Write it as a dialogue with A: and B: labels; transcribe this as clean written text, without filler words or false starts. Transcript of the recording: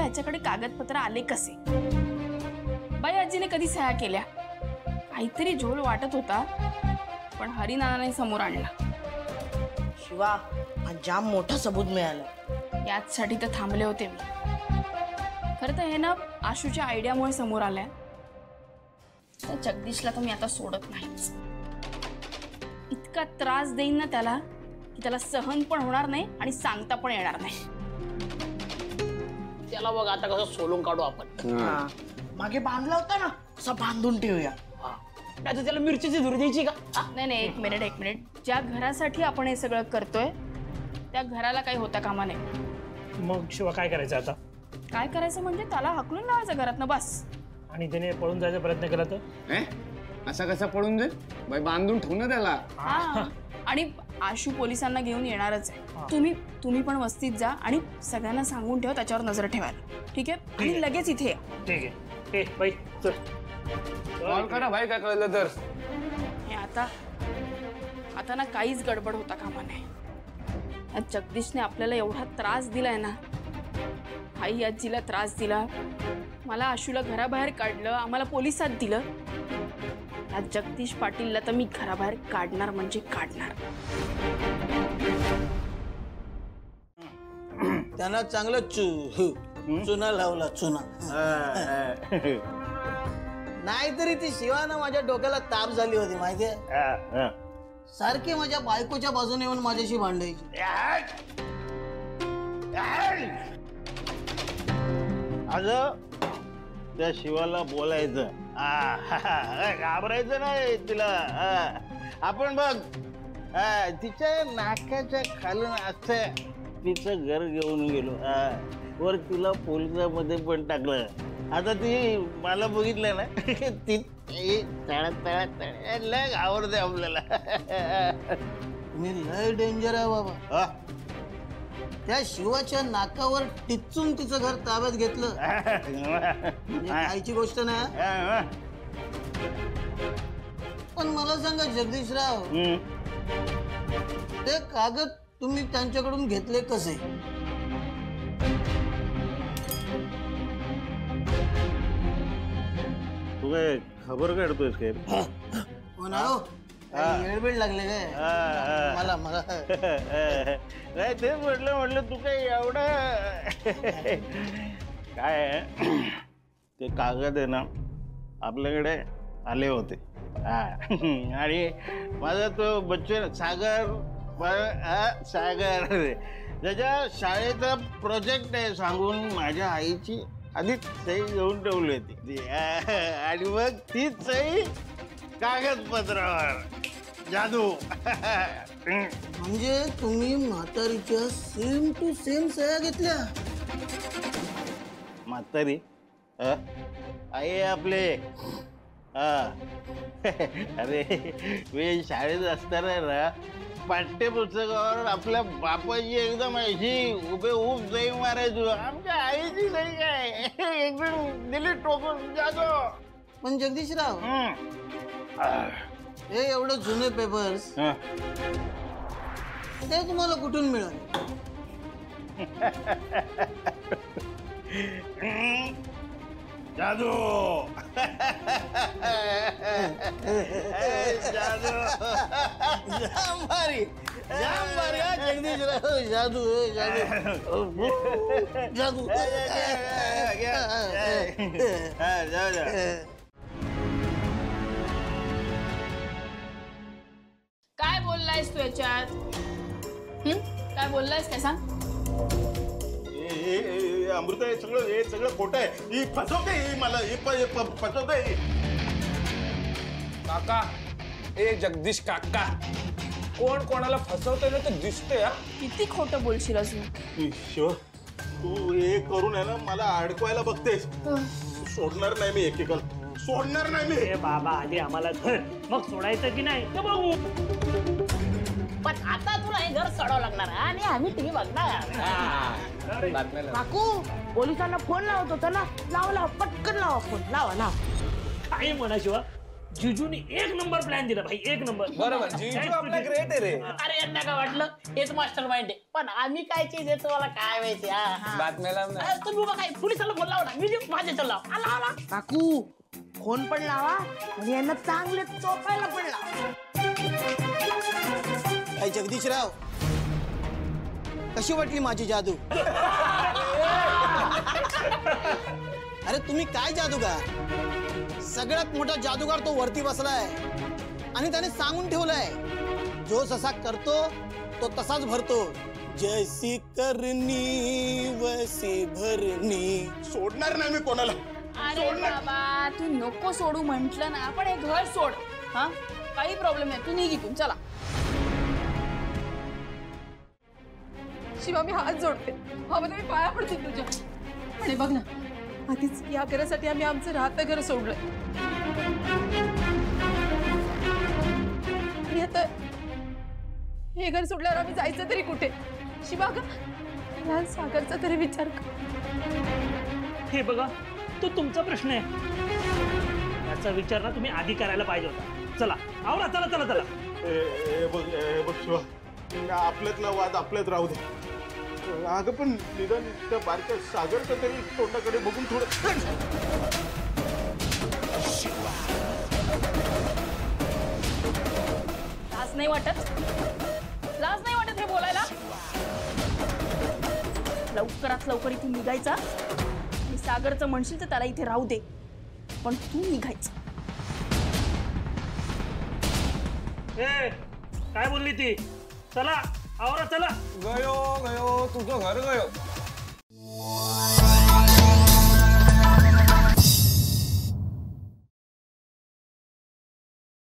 A: ह्याच्याकडे कागदपत्र आले कसे? बाई आजीने कधी सह्या केल्या? काहीतरी झोल वाटत होता, पण हरिनानाने समोर आणला.
B: शिवा, जाम मोठा सबूत मिळाला.
A: याचसाठी तर थांबले होते मी. खरं तर हे ना आशूच्या आयडियामुळे समोर आलंय. तर जगदीशला तर मी आता सोडत नाहीच. इतका त्रास देईन ना त्याला की त्याला सहन पण होणार नाही आणि सांगता पण येणार नाही.
C: त्याला बघ आता कसं सोलून काढू आपण.
B: मागे बांधला होता ना, असं बांधून ठेवूया.
C: नाही तर त्याला मिरचीची धुरी द्यायची का?
A: नाही नाही, एक मिनिट. ज्या घरासाठी आपण हे सगळं करतोय त्या घराला काही होता कामा नाही.
D: मग शिवा काय करायचं आता?
A: काय करायचं म्हणजे त्याला हकलून लावायचं घरातनं बस.
D: आणि त्याने पळून जायचा प्रयत्न केला तर?
E: असा कसा पडून जाईल बाई? बांधून ठेवू ना त्याला.
A: आणि आशू पोलिसांना घेऊन येणारच आहे. तुम्ही पण वस्तीत जा आणि सगळ्यांना सांगून ठेवा त्याच्यावर नजर ठेवायला. ठीक आहे? आणि लगेच इथे या.
D: ठीक आहे. बाई चल.
E: कॉल करा भाई काय कळलं तर.
A: हे आता ना काहीच गडबड होता कामा नये. जगदीशने आपल्याला एवढा त्रास दिलाय ना, आई आजीला त्रास दिला, मला आशूला घराबाहेर काढलं, आम्हाला पोलिसात दिलं. या जगदीश पाटीलला तर मी घराबाहेर काढणार म्हणजे काढणार.
F: त्यांना चांगलं चुना लावला, चुना. नाहीतरी ती शिवानं माझ्या डोक्याला ताप झाली होती माहितीये. सारखी माझ्या बायकोच्या बाजूने येऊन माझ्याशी भांडायची. अगं त्या शिवाला बोलायचं, घाबरायचं नाही तिला. आपण बघ तिच्या नाकाच्या खालून असं तिचं घर घेऊन गेलो. वर तिला पोलिसामध्ये पण टाकलं. आता ती मला बघितलं ना, ती लय आवडते आपल्याला. मी लय डेंजर आहे बाबा. त्या शिवाच्या नाकावर टिचून तिचं घर ताब्यात घेतलं कायची गोष्ट नाही. पण मला सांगा जगदीशराव, ते कागद तुम्ही त्यांच्याकडून घेतले कसे? तू काय खबर काढतोयस काय? येडबीड लागले काय मला? नाही तेच म्हटलं तू काय एवढं काय. ते कागद आहे ना आपल्याकडे आले होते. आणि माझा तो बच्चन सागर त्याच्या शाळेचा प्रोजेक्ट आहे सांगून माझ्या आईची आधीच सही घेऊन ठेवली होती. आणि मग तीच सही कागदपत्रावर. जादू. म्हणजे तुम्ही म्हातारीच्या सेम टू सेम सह्या घेतल्या? म्हातारी आई आपले. अरे मी शाळेत असताना ना पाठ्यपुस्तकावर आपल्या बापाची एकदम अशी उभे सही मारायचो. आमच्या आईची सही काय एकदम दिली टोकून. जादू. पण जगदीशराव, हे एवढं जुने पेपर्स ते तुम्हाला कुठून मिळाले? जादू. जादू. जाम भारी जगदीशराव. जादू जादू.
A: काय बोललायस तू याच्यात? काय बोललायस काय सांग?
F: अमृता, हे सगळं खोटं आहे. ही फसवते मला. फसवते.
E: काका, ए जगदीश काका, कोण कोणाला फसवतोय ना ते दिसतंय.
A: किती खोटं बोलशील अजून?
F: शिव, तू हे करून आहे ना मला अडकवायला बघतेस. सोडणार नाही मी. एकेकाल सोडणार नाही मी.
D: बाबा आधी आम्हाला घर, मग सोडायचं की नाही तर बघू.
C: पण आता तुला हे घर सोडावं लागणार आणि आम्ही टीव्ही बघणार. काकू, पोलिसांना फोन लावत होता ना, लावा पटकन लावा फोन. लावा.
D: काय म्हणा शिवा, जिजूनी एक नंबर प्लॅन दिला भाई, एक नंबर.
E: बरोबर जीजू आपला ग्रेट आहे रे.
C: अरे यांना काय वाटलं हेच मास्टर माइंड आहे, पण आम्ही काय चीज आहे तुम्हाला काय माहिती.
E: बातम्याला नाही.
C: तुम्ही उभा काय पोलिसाला फोन लावा ना, मी माझ्या चला आला आला.
B: काकू फोन पण लावा आणि यांना चांगले चोपायला पण लावा.
G: काय जगदीशराव, कशी वाटली माझी जादू? अरे तुम्ही काय जादूगार, सगळ्यात मोठा जादूगार तो वरती बसलाय आणि त्याने सांगून ठेवलाय, जो जसा करतो तो तसाच भरतो. जैसी करनी वैसी भरनी. सोडणार नाही मी कोणाला.
A: अरे बाबा तू नको सोडू म्हंटल ना, आपण हे घर सोड. हा काही प्रॉब्लेम नाही, तू निघ इथून. चला
H: शिवा, मी हात जोडते, मी पाया पडते तुझ्या. आणि बघ ना, आधीच या घरासाठी आम्ही आमचं राहतं घर सोडलंय आणि आता हे घर सोडल्यावर आम्ही जायचं तरी कुठे? शिवा ग, लहान सागरचा तरी विचार कर.
D: हे बघा, तो तुमचा प्रश्न आहे, याचा विचार ना तुम्ही आधी करायला पाहिजे होता. चला आवरा, चला चला चला.
F: बघ शिवा, आपल्यातला वाद आपल्यात राहू दे. अगं पण निदान त्या बारक्या सागरचं तरी तोंडाकडे बघून थोडं.
A: लाज नाही वाटत? लाज नाही वाटत हे बोलायला? लवकरात लवकर इथून निघायचा. आणि सागरचं म्हणशील तर त्याला इथे राहू दे, पण तू निघायचं.
D: ए, काय बोलली ती? चला आवरा, चला.
E: गयो गयो तुझं घर गयो.